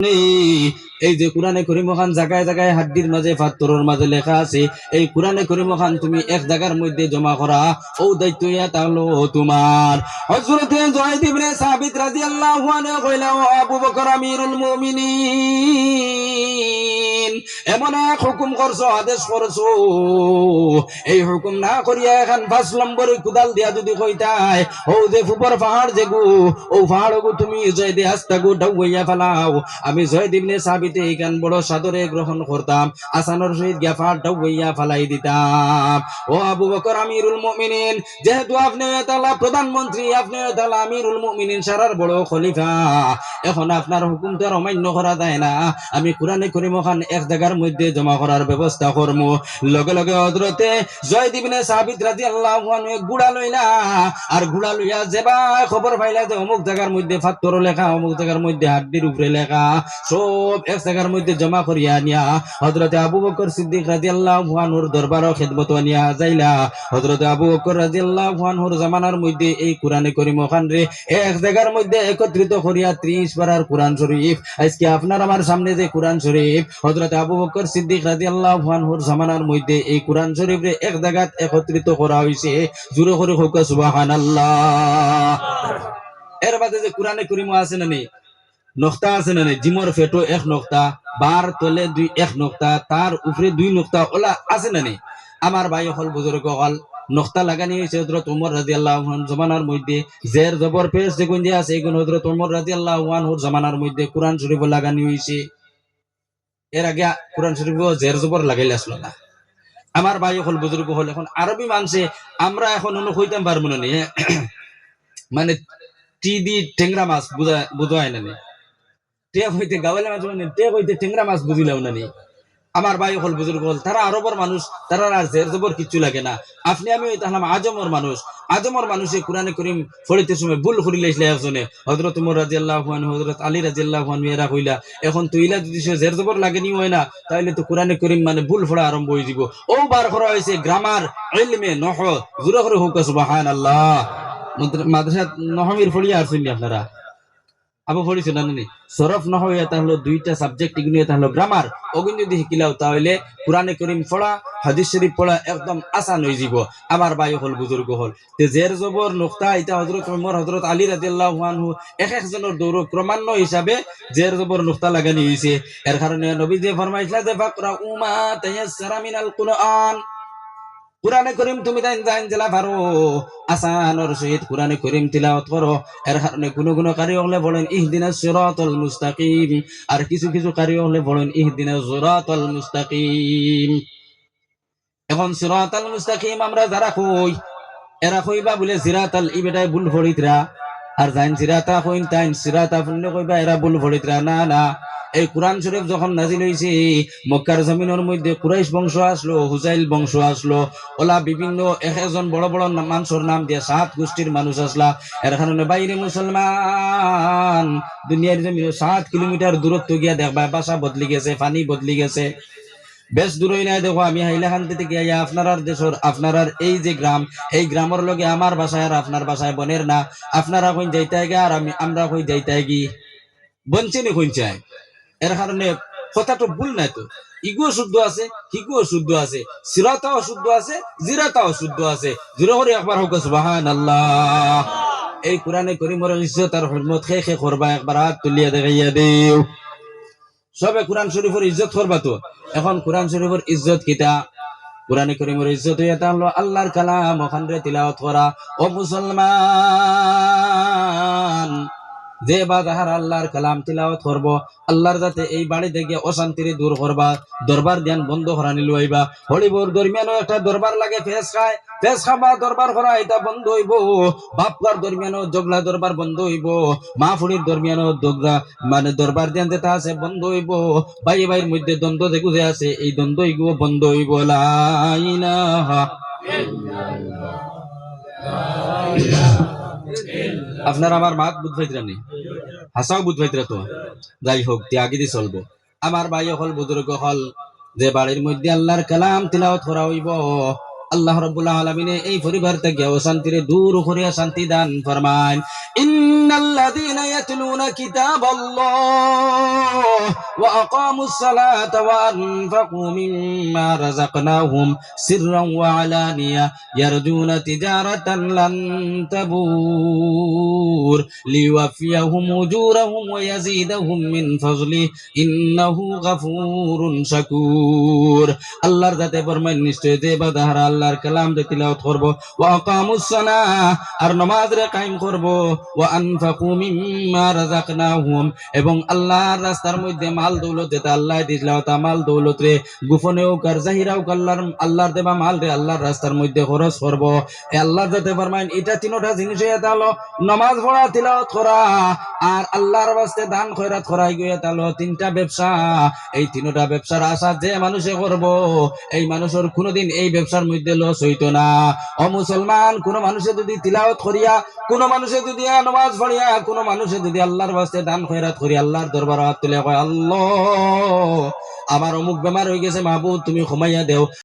এই যে কোরআনে করিম খান জায়গায় জায়গায় হাড্ডির মাঝে পাথরের মাঝে লেখা আছে, এই কোরআনে করিম খান তুমি এক জায়গার মধ্যে জমা করা, ও দায়িত্ব তাহলো তোমার। হযরতে যায়েদ ইবনে সাবিত রাদিয়াল্লাহু আনহু কইলা, ও আবু বকর আমিরুল মুমিনিন, এমন এক হুকুম করছো, আদেশ করছো, এই হুকুম না করিয়া এখন 5 নম্বরে কুদাল দিয়া যদি কইতাই, ও যে ফুপর পাহাড় যেগু, ও পাহাড় গু তুমি জয়দে আস্তাগু ডাউইয়া ফেলাও, আমি যায়েদ ইবনে সাবিত এইখান বড় সাদরে গ্রহণ করতাম, আসানোর সহিত গিয়া পাহাড় ডাউইয়া ফেলাই দিতাম। ও আবু বকর আমিরুল মুমিনিন, যেহেতু আপনি তাআলা প্রধানমন্ত্রী, আপনি তাআলা আমিরুল মুমিনিন, সারার বড় খলিফা, এখন আপনার হুকুম তো আর অমান্য করা যায় না, আমি কোরআনে করিম খান এক জায়গার মধ্যে জমা করার ব্যবস্থা করবো। লগে লগে হযরতে যায়েদ ইবনে সাবিত রাদিয়াল্লাহু আনহু গুড়া লইলা, আর গুড়া লইয়া যেবা খবর পাইলা যে অমুক জায়গার মধ্যে পাথর লেখা, অমুক জায়গার মধ্যে হাড্ডির উপরে লেখা, সব এক জায়গার মধ্যে জমা করিয়া নিয়া হযরতে আবু বকর সিদ্দিক রাদিয়াল্লাহু আনহুর দরবারও খিদমত নিয়া যাইলা। হযরতে আবু বকর রাদিয়াল্লাহু আনহুর জামানার মধ্যে এই কোরআনে করিম খান রে এক জায়গার মধ্যে একত্রিত করিয়া 30 পারার কোরআন শরীফ, আজকে আপনার আমার সামনে যে কোরআন শরীফ, হযরতে আবু বকর সিদ্দিক রাদিয়াল্লাহু আনহুর জামানার মধ্যে এই কোরআন শরীফ রে এক জায়গাত একত্রিত করা হইছে। জোরে করে হোক সুবহানাল্লাহ। এর বাদে যে কোরআনে করিম আছে না নেই, নকতা আছে না নেই, জিমর ফেটো এক নকতা, বার তলে দুই এক নকতা, তার উপরে 2 নকতা, ওলা আছে না নেই? আমার ভাই হল বুজুর্গ হল নকতা লাগানি হয়েছে হযরত ওমর রাদিয়াল্লাহু আনহু জামানার মধ্যে, জের জবর পেশ যেগুন যে আছে এগুন হযরত ওমর রাদিয়াল্লাহু আনহুর জামানার মধ্যে কোরআন শরীফ লাগানি হয়েছে। এর আগে কোরআন শরীফ জের জবর লাগাইলে আসলো না। আমার ভাই হল বুজুর্গ হল এখন আরবি মানুষে আমরা এখন অন্য হইতাম পারবো না, মানে টি দি টেংরা মাছ বুঝায় না, টেপ হইতে গাওয়ালে মাছ মানে টেপ হইতে টেংরা মাছ বুঝিলাম না। আমার ভাই হল বুজুর্গ হল, তারা আরবের মানুষ, তারা আর জের জবর কিচ্ছু লাগে না। আপনি আমি হইতাম আজমর মানুষ, আজমর মানুষে কোরআনে করিম পড়িতে সময় ভুল করিলাইছিল একজনে, হযরত ওমর রাদিয়াল্লাহু আনহু, হযরত আলী রাদিয়াল্লাহু আনহু এরা কইলা, এখন তো ইলা যদি সে জের জবর লাগেনি হয় না, তাইলে তো কোরআনে করিম মানে ভুল পড়া আরম্ভ হয়ে যাব। ও বার করা হয়েছে গ্রামার, ইলমে নহও, জোরে করে হোক সুবহানাল্লাহ। মাদ্রাসা নহমির পড়িয়া আসেননি আপনারা? আবু পড়িছেন না নি? সরফ না হয়ে তাহলে 2টা সাবজেক্ট এগুলো তাহলে গ্রামার, ওগুন যদি শিখিলাও তাহলে কোরআনে করিম পড়া, হাদিস শরীফ পড়া একদম আসান হয়ে যাব। আমার ভাই হল বুজুর্গ হল তে জের জবর নুকতা এটা হযরত ওমর, হযরত আলী রাদিয়াল্লাহু আনহু এক একজনের দৌর ক্রমান্বয় হিসাবে জের জবর নুকতা লাগানি হইছে। এর কারণে নবী যে ফরমাইছিলেন যে ফাকরা উমা তায়াসসারা মিনাল কুরআন, কুরআনে করিম তুমি জান জেলা পারো, আসানোর সহিত কুরআনে করিম তিলাওয়াত করো। এর কারণে কোন কারি হলে বলেন ইহদিনাস সিরাতাল মুস্তাকিম, আর কিছু কিছু কারি হলে বলেন ইহদিনাস সিরাতাল মুস্তাকিম। এখন সিরাতাল মুস্তাকিম আমরা যারা কই, এরা কইবা বলে সিরাতাল, ইবেটাই ভুল ফরিতরা, আর জাইন সিরাতা কইন তাইন সিরাতা ফুললে কইবা এরা ভুল ফরিতরা। না না, এই কোরআন শরীফ যখন নাজিল হইছে মক্কার জমিনের মধ্যে কুরাইশ বংশ আসলো, হুজাইল বংশ আসলো, ওলা বিভিন্ন এক একজন বড় বড় মানুষের নাম দিয়ে 7 গোষ্ঠীর মানুষ আসলা। এর কারণে বাইরে মুসলমান দুনিয়ার জমিন 7 কিলোমিটার দূরত্ব গিয়া দেখবা বাসা বদলি গেছে, পানি বদলি গেছে। বেশ দূরই নাই, দেখো আমি হাইলাকান্দি থেকে আইয়া আপনার দেশের আপনার এই যে গ্রাম, এই গ্রামের লগে আমার বাসায় আর আপনার বাসায় বনের না, আপনারা কইন যাইতে গিয়ে আর আমরা কই যাইতে গি বঞ্চিনি কইন চাই। এর কারণে কথাটা ভুল নাই তো, ইগুও শুদ্ধ আছে, হিগুও শুদ্ধ আছে, সিরাতাও শুদ্ধ আছে, জিরাতাও শুদ্ধ আছে। জোরে করে একবার হোক সুবহানাল্লাহ। এই কোরআনে করিমের ইজ্জত আর হুরমত খে করবা, একবার হাত তুলিয়া দেখাইয়া দেও। সবে কোরআন শরীফের ইজ্জত করবা তো। এখন কোরআন শরীফের ইজ্জত কিতা? কোরআনে করিমের ইজ্জত এটা হলো আল্লাহর কালাম, ওখানে তিলাওয়াত করা। ও মুসলমান, যে বা যাহার আল্লাহর কালাম তিলাওয়াত করব, আল্লাহর যাতে এই বাড়িতে গিয়ে অশান্তির দূর করবা, দরবার ধ্যান বন্ধ করা নিল হইবা। হলিবর দরমিয়ানও একটা দরবার লাগে, ফেস খায়, ফেস খাবা দরবার করা এটা বন্ধ হইব। বাপকার দরমিয়ানও জগলা দরবার বন্ধ হইব, মা ফুড়ির দরমিয়ানও দগলা মানে দরবার ধ্যান যেটা আছে বন্ধ হইব। ভাই ভাইয়ের মধ্যে দ্বন্দ্ব যে আছে এই দ্বন্দ্ব এগুলো বন্ধ হইব। লা ইলাহা আপনার আমার মাত বুধ ভাইতরা নেই, হাসাও বুধ ভাইতরা তো যাই হোক ত্যাগী দিয়ে চলবো। আমার ভাই হল বুজুর্গ হল, যে বাড়ির মধ্যে আল্লাহর কালাম তিলাওয়াত করা হইব, আল্লাহ রাব্বুল আলামিন এই পরিবার থেকে অশান্তিরে দূর করিয়া শান্তি দান ফরমান। ইন্নাল্লাযীনা ইয়াতলুনা কিতাবাল্লাহ ওয়া আকামুস সালাতা ওয়া আনফাকু মিম্মা রাযাকনাহুম সিররান ওয়া আলানিয়া ইয়ারজুনা তিজারাতান লান তাবুর লিওয়াফিয়াহুম উজুরাহুম ওয়া ইয়াজিদাহুম মিন ফাজলি ইন্নাহু গাফুরুন শাকুর। আল্লাহর যাতে ফরমান নিশ্চয় যে বাদাহারা আল্লাহর কালাম যে তিলাওয়াত করব, ওয়া আকামুস সালাহ আর নামাজ রে কায়েম করব, ওয়া আনফাকু মিম্মা রাযাকনাহুম এবং আল্লাহর রাস্তার মধ্যে মাল দৌলত যেটা আল্লাহ দিছিল তা মাল দৌলত রে গোপনেও কার জাহিরাও আল্লাহর দেবা মাল রে আল্লাহর রাস্তার মধ্যে খরচ করব। আল্লাহ যাতে ফরমান এটা তিনটা জিনিস এটা হলো নামাজ পড়া, তিলাওয়াত করা আর আল্লাহর ওয়াস্তে দান খয়রাত করাই গিয়ে তাহলে তিনটা ব্যবসা। এই তিনটা ব্যবসার আশা যে মানুষে করব এই মানুষের কোনোদিন এই ব্যবসার মধ্যে লস হইতো না। ও মুসলমান, কোন মানুষে যদি তিলাওয়াত করিয়া, কোন মানুষে যদি নামাজ পড়িয়া, কোন মানুষে যদি আল্লাহর ওয়াস্তে দান খয়রাত করি আল্লাহর দরবারে হাত তুলে কয় আল্লাহ আমার অমুক বেমার হয়ে গেছে মাহবুব তুমি ক্ষমাইয়া দেও,